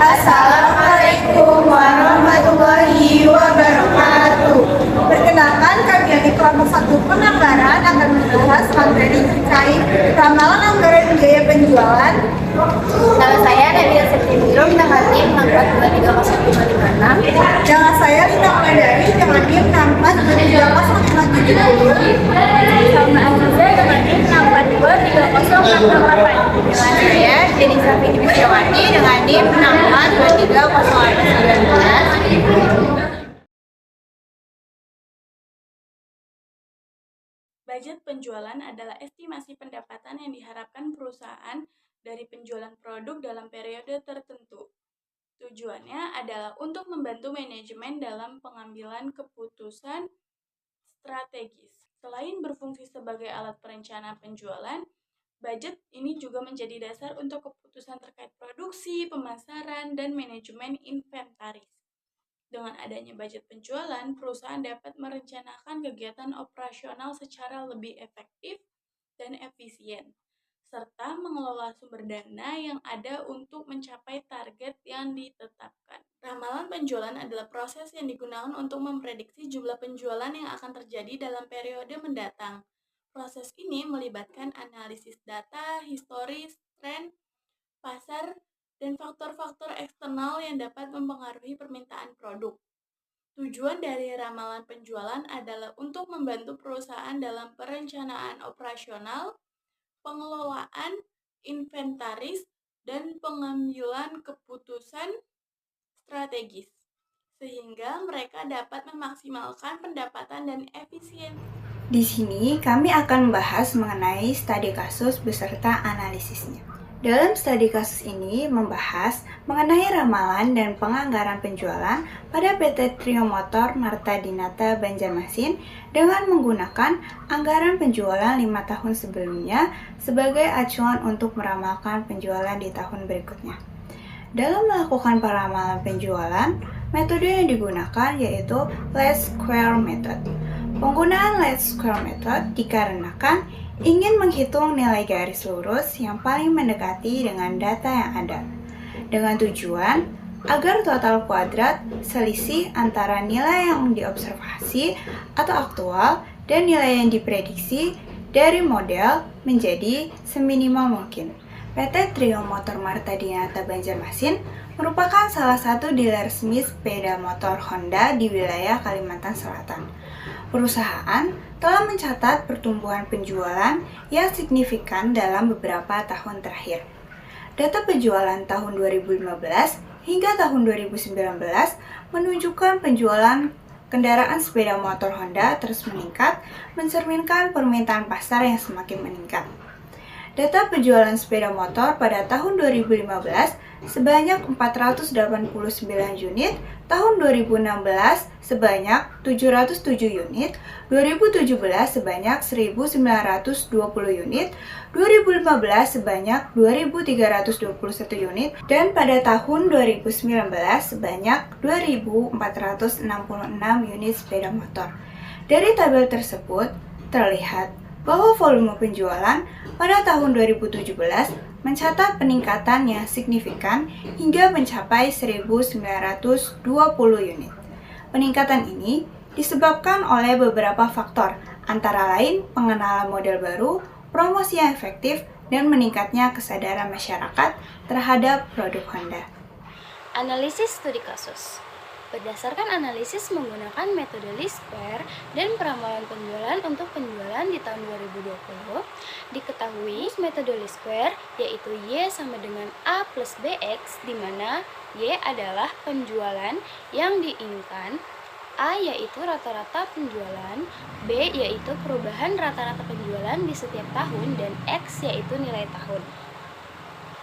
Assalamualaikum warahmatullahi wabarakatuh. Perkenalkan, kami dari kelompok 1 Penganggaran akan membahas materi terkait ramalan anggaran biaya penjualan. Nama saya Nabila Septimbro, bintang NIM 64230556. Nama saya Rina Mandari, dengan NIM 64230570. Sama Aziza dengan NIM 64230668. Dengan saya Jenny Safini Wisyawati dengan NIM 64230819. Budget penjualan adalah estimasi pendapatan yang diharapkan perusahaan dari penjualan produk dalam periode tertentu. Tujuannya adalah untuk membantu manajemen dalam pengambilan keputusan strategis. Selain berfungsi sebagai alat perencanaan penjualan, budget ini juga menjadi dasar untuk keputusan terkait produksi, pemasaran, dan manajemen inventaris. Dengan adanya budget penjualan, perusahaan dapat merencanakan kegiatan operasional secara lebih efektif dan efisien, serta mengelola sumber dana yang ada untuk mencapai target yang ditetapkan. Ramalan penjualan adalah proses yang digunakan untuk memprediksi jumlah penjualan yang akan terjadi dalam periode mendatang. Proses ini melibatkan analisis data, historis, tren, pasar, dan faktor-faktor eksternal yang dapat mempengaruhi permintaan produk. Tujuan dari ramalan penjualan adalah untuk membantu perusahaan dalam perencanaan operasional, pengelolaan inventaris, dan pengambilan keputusan strategis, sehingga mereka dapat memaksimalkan pendapatan dan efisiensi. Di sini kami akan membahas mengenai studi kasus beserta analisisnya. Dalam studi kasus ini membahas mengenai ramalan dan penganggaran penjualan pada PT Trio Motor Marta Dinata Banjarmasin dengan menggunakan anggaran penjualan 5 tahun sebelumnya sebagai acuan untuk meramalkan penjualan di tahun berikutnya. Dalam melakukan peramalan penjualan, metode yang digunakan yaitu least square method. Penggunaan least square method dikarenakan ingin menghitung nilai garis lurus yang paling mendekati dengan data yang ada, dengan tujuan agar total kuadrat selisih antara nilai yang diobservasi atau aktual dan nilai yang diprediksi dari model menjadi seminimal mungkin. PT Trio Motor Marta Dinata Banjarmasin merupakan salah satu dealer resmi sepeda motor Honda di wilayah Kalimantan Selatan. Perusahaan telah mencatat pertumbuhan penjualan yang signifikan dalam beberapa tahun terakhir. Data penjualan tahun 2015 hingga tahun 2019 menunjukkan penjualan kendaraan sepeda motor Honda terus meningkat, mencerminkan permintaan pasar yang semakin meningkat. Data penjualan sepeda motor pada tahun 2015 sebanyak 489 unit, tahun 2016 sebanyak 707 unit, 2017 sebanyak 1920 unit, 2015 sebanyak 2321 unit, dan pada tahun 2019 sebanyak 2466 unit sepeda motor. Dari tabel tersebut terlihat bahwa volume penjualan pada tahun 2017 mencatat peningkatan yang signifikan hingga mencapai 1920 unit. Peningkatan ini disebabkan oleh beberapa faktor, antara lain pengenalan model baru, promosi yang efektif, dan meningkatnya kesadaran masyarakat terhadap produk Honda. Analisis studi kasus. Berdasarkan analisis menggunakan metode least square dan peramalan penjualan untuk penjualan di tahun 2020, diketahui metode least square yaitu Y sama dengan A plus BX, di mana Y adalah penjualan yang diinginkan, A yaitu rata-rata penjualan, B yaitu perubahan rata-rata penjualan di setiap tahun, dan X yaitu nilai tahun.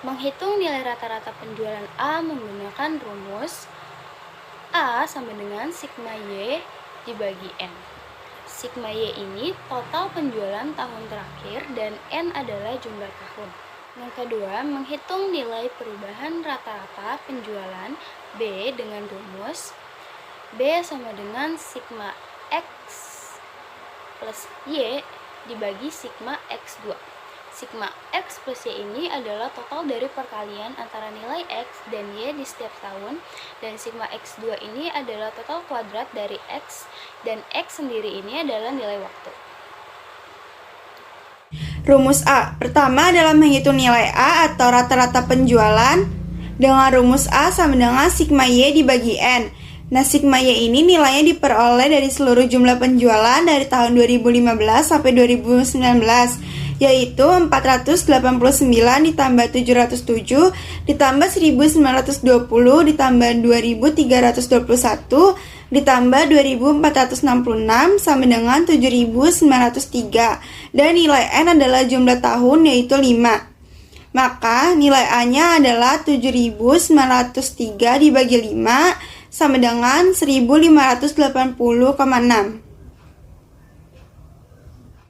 Menghitung nilai rata-rata penjualan A menggunakan rumus A sama dengan sigma Y dibagi N. Sigma Y ini total penjualan tahun terakhir dan N adalah jumlah tahun. Yang kedua, menghitung nilai perubahan rata-rata penjualan B dengan rumus B sama dengan sigma X plus Y dibagi sigma X2. Sigma X plus Y ini adalah total dari perkalian antara nilai X dan Y di setiap tahun, dan Sigma X2 ini adalah total kuadrat dari X, dan X sendiri ini adalah nilai waktu. Rumus A. Pertama adalah menghitung nilai A atau rata-rata penjualan dengan rumus A sama dengan sigma Y dibagi N. Nah, sigma Y ini nilainya diperoleh dari seluruh jumlah penjualan dari tahun 2015 sampai 2019, yaitu 489 ditambah 707 ditambah 1920 ditambah 2321 ditambah 2466 sama dengan 7903, dan nilai N adalah jumlah tahun yaitu 5. Maka nilai A-nya adalah 7903 dibagi 5 sama dengan 1580,6.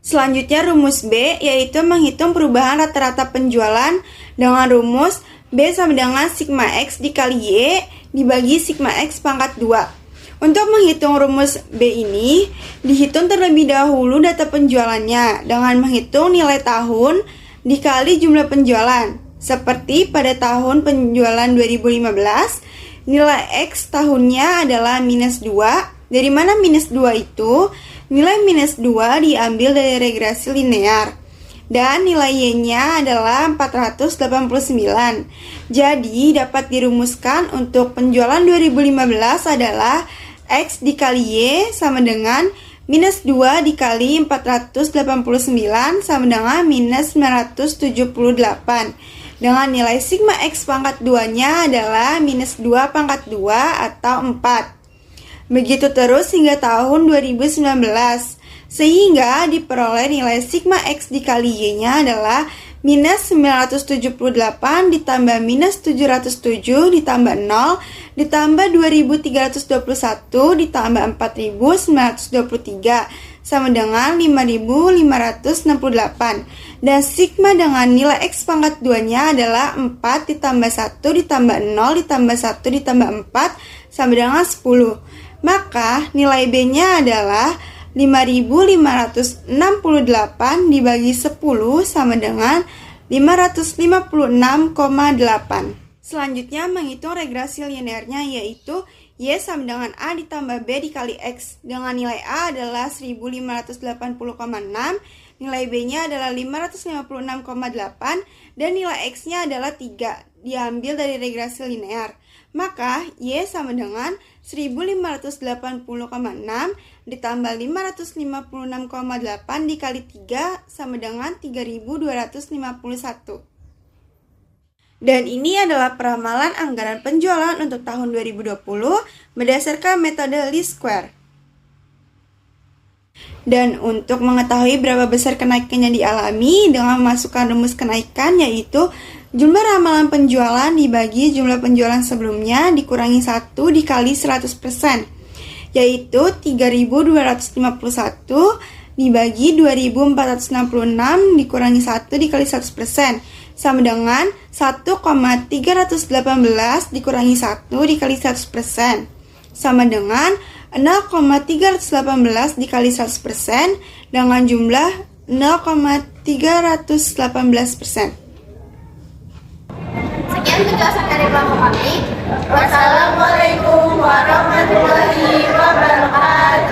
Selanjutnya rumus B, yaitu menghitung perubahan rata-rata penjualan dengan rumus B sama dengan sigma X dikali Y dibagi sigma X pangkat 2. Untuk menghitung rumus B ini, dihitung terlebih dahulu data penjualannya dengan menghitung nilai tahun dikali jumlah penjualan. Seperti pada tahun penjualan 2015, nilai X tahunnya adalah minus 2. Dari mana minus 2 itu? Nilai minus 2 diambil dari regresi linear. Dan nilai Y-nya adalah 489. Jadi dapat dirumuskan untuk penjualan 2015 adalah X dikali Y sama dengan minus 2 dikali 489 sama dengan minus 978. Dengan nilai sigma X pangkat 2-nya adalah minus 2 pangkat 2 atau 4. Begitu terus hingga tahun 2019. Sehingga diperoleh nilai sigma X dikali Y-nya adalah minus 978 ditambah minus 707 ditambah 0 ditambah 2321 ditambah 4923 sama dengan 5568. Dan sigma dengan nilai X pangkat 2-nya adalah 4 ditambah 1 ditambah 0 ditambah 1 ditambah 4 sama dengan 10. Maka nilai B-nya adalah 5568 dibagi 10 sama dengan 556,8. Selanjutnya menghitung regresi linearnya, yaitu Y sama dengan A ditambah B dikali X. Dengan nilai A adalah 1580,6, nilai B-nya adalah 556,8, dan nilai X-nya adalah 3, diambil dari regresi linear. Maka Y sama dengan 1580,6 ditambah 556,8 dikali 3 sama dengan 3251. Dan ini adalah peramalan anggaran penjualan untuk tahun 2020 berdasarkan metode least square. Dan untuk mengetahui berapa besar kenaikannya dialami dengan memasukkan rumus kenaikan, yaitu jumlah ramalan penjualan dibagi jumlah penjualan sebelumnya dikurangi 1 dikali 100%, yaitu 3251 dibagi 2466 dikurangi 1 dikali 100% sama dengan 1,318 dikurangi 1 dikali 100% sama dengan 0,318 dikali 100% dengan jumlah 0,318%. Sekian penjelasan dari kelompok kami. Wassalamualaikum warahmatullahi wabarakatuh.